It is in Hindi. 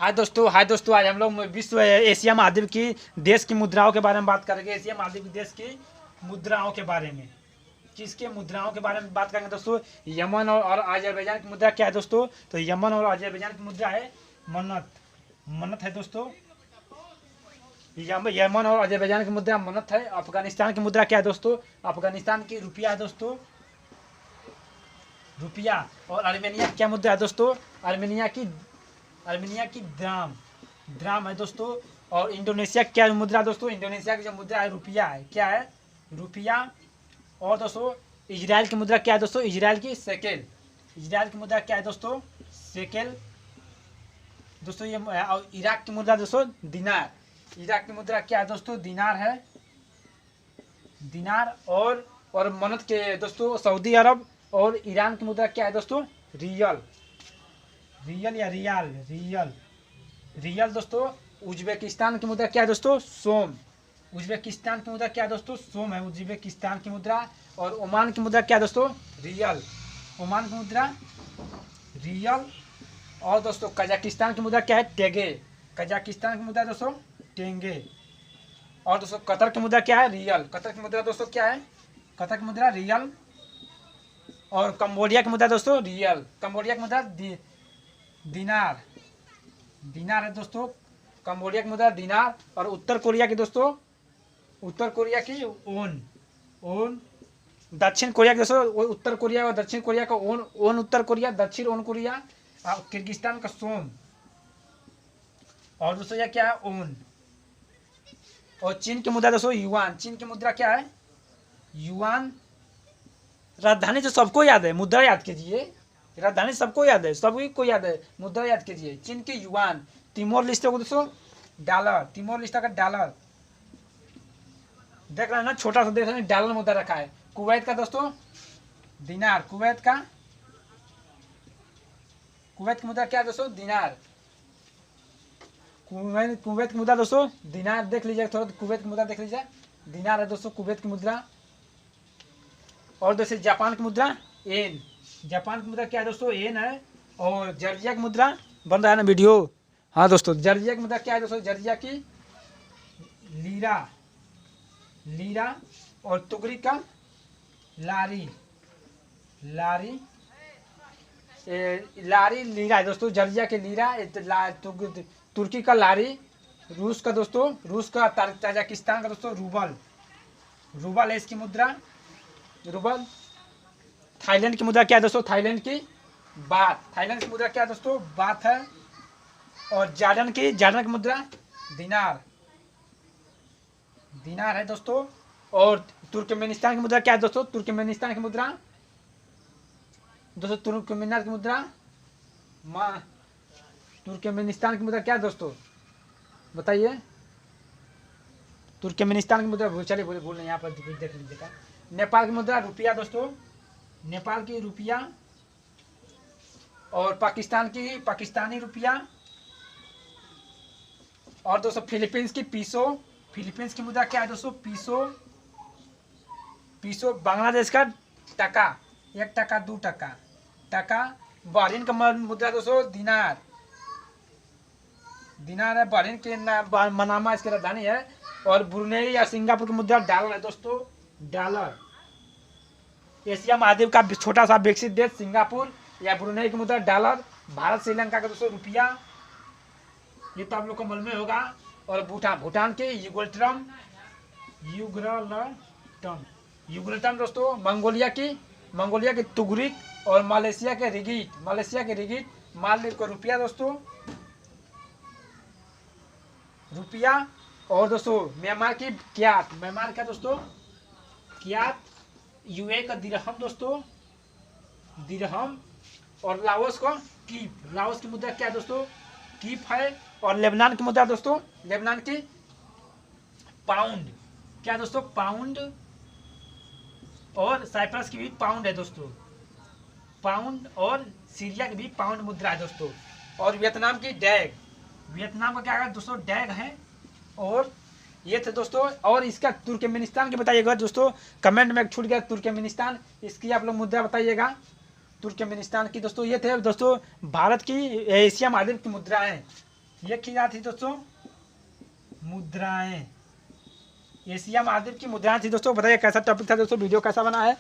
हाय दोस्तों, आज हम लोग विश्व एशिया महाद्वीप की देश की मुद्राओं के बारे में बात करेंगे। एशिया महाद्वीप देश की मुद्राओं के बारे में, किसके मुद्राओं के बारे में बात करेंगे दोस्तों। यमन और अजरबैजान की मुद्रा क्या है दोस्तों? तो यमन और अजरबैजान की मुद्रा है मन्नत है दोस्तों। यमन और अजरबैजान की मुद्रा मन्नत है। अफगानिस्तान की मुद्रा क्या है दोस्तों? अफगानिस्तान की रुपया है दोस्तों, रुपया। और आर्मेनिया क्या मुद्रा है दोस्तों? आर्मेनिया की द्राम है दोस्तों। और इंडोनेशिया क्या मुद्रा दोस्तों? इंडोनेशिया की जो मुद्रा है रुपया है। क्या है? रुपया। और दोस्तों इजराइल की मुद्रा क्या है दोस्तों? इजराइल की शेकेल। इजराइल की मुद्रा क्या है दोस्तों? शेकेल दोस्तों। ये इराक की मुद्रा दोस्तों दिनार। इराक की मुद्रा क्या है दोस्तों? दिनार है, दिनार। और मन्नत के दोस्तों सऊदी अरब। और ईरान की मुद्रा क्या है दोस्तों? रियल या रियल दोस्तों। उज्बेकिस्तान की मुद्रा क्या है दोस्तों? सोम। उज्बेकिस्तान की मुद्रा क्या है दोस्तों? सोम है उज्बेकिस्तान की मुद्रा। और ओमान की मुद्रा क्या है दोस्तों? रियल। ओमान की मुद्रा रियल। और दोस्तों कजाकिस्तान की मुद्रा क्या है? टेगे। कजाकिस्तान की मुद्रा दोस्तों टेंगे। और दोस्तों कतर की मुद्रा क्या है? रियल। कतर की मुद्रा दोस्तों क्या है? कतर की मुद्रा रियल। और कंबोडिया की मुद्रा दोस्तों रियल। कंबोडिया की मुद्रा दिनार है दोस्तों। कंबोडिया की मुद्रा दिनार। और उत्तर कोरिया की दोस्तों, उत्तर कोरिया की ओन। दक्षिण कोरिया की दोस्तों उत्तर कोरिया और दक्षिण कोरिया का ओन उत्तर कोरिया, दक्षिण ओन कोरिया। और किर्गिस्तान का सोम। और दोस्तों यह क्या है? ओन। और चीन की मुद्रा दोस्तों युआन। चीन की मुद्रा क्या है? युआन। राजधानी तो सबको याद है, मुद्रा याद कीजिए। राजधानी सबको याद है, सभी को याद है, मुद्रा याद कीजिए। चीन की युआन। तिमोर लिस्ट को दोस्तों डॉलर। तिमोर लिस्ट का डॉलर देख रहे हैं ना, छोटा सा देख रहे हैं, डॉलर मुद्रा रखा है। कुवैत का दोस्तों दिनार। कुवैत की मुद्रा क्या है दोस्तों? दिनार। कुवैत की मुद्रा दोस्तों दिनार। देख लीजिए थोड़ा, कुवैत की मुद्रा देख लीजिए, दिनार है दोस्तों कुवैत की मुद्रा। और दोस्तों जापान की मुद्रा येन। जापान की मुद्रा क्या है दोस्तों? येन है। और जॉर्जिया की मुद्रा बन रहा है ना वीडियो। हाँ दोस्तों जॉर्जिया की मुद्रा क्या है दोस्तों? जॉर्जिया की लीरा। और तुगरी का लारी लीरा है दोस्तों। जॉर्जिया के लीरा। तुर्की का लारी। रूस का दोस्तों, रूस का ताजिकिस्तान का दोस्तों रूबल है इसकी मुद्रा, रूबल। थाईलैंड की मुद्रा क्या है दोस्तों? थाईलैंड की बात। थाईलैंड की मुद्रा क्या है दोस्तों? बात है। और जॉर्डन की मुद्रा दिनार है दोस्तों। और तुर्कमेनिस्तान की मुद्रा क्या है दोस्तों? तुर्कमेनिस्तान की मुद्रा तुर्कमेनिस्तान की मुद्रा क्या है दोस्तों? बताइए। तुर्कमेनिस्तान की मुद्रा चलिए भूल नहीं, यहाँ पर देख लीजिएगा। नेपाल की मुद्रा रुपया दोस्तों, नेपाल की रुपया। और पाकिस्तान की पाकिस्तानी रुपया। और दोस्तों फिलीपींस की पीसो। फिलीपींस की मुद्रा क्या है दोस्तों? पीसो। बांग्लादेश का टका, 1 टका 2 टका। बहरीन का मुद्रा दोस्तों दिनार है। बहरीन के मनामा इसकी राजधानी है। और ब्रुनेई या सिंगापुर की मुद्रा डॉलर है दोस्तों, डॉलर। एशिया महाद्वीप का छोटा सा विकसित देश सिंगापुर या ब्रुनेई की मुद्रा डॉलर। भारत श्रीलंका का दोस्तों रुपया, ये तो आप लोग को मालूम ही होगा। और भूटान के युगलटन दोस्तों। मंगोलिया की तुगरिक। और मलेशिया के रिगिट। मालदीव का रुपया दोस्तों, रुपया। और दोस्तों म्यांमार की क्यात। म्यांमार का दोस्तों क्यात। यूए का दिरहम दोस्तों, दिरहम। और लाओस का कीप। लाओस की मुद्रा क्या है दोस्तों? कीप है। और लेबनान की मुद्रा दोस्तों, लेबनान की पाउंड। क्या दोस्तों? पाउंड। और साइप्रस की भी पाउंड है दोस्तों, पाउंड। और सीरिया की भी पाउंड मुद्रा है दोस्तों। और वियतनाम की डैग। वियतनाम का क्या है दोस्तों? डैग है। और ये थे दोस्तों। और इसका तुर्कमेनिस्तान की बताइएगा दोस्तों, कमेंट में छूट गया तुर्कमेनिस्तान, इसकी आप लोग मुद्रा बताइएगा तुर्कमेनिस्तान की दोस्तों। ये थे दोस्तों भारत की एशिया महाद्वीप की मुद्रा है। ये क्या थी दोस्तों? मुद्राएं। एशिया महाद्वीप की मुद्राएं थी दोस्तों। बताइए कैसा टॉपिक था दोस्तों, वीडियो कैसा बना है।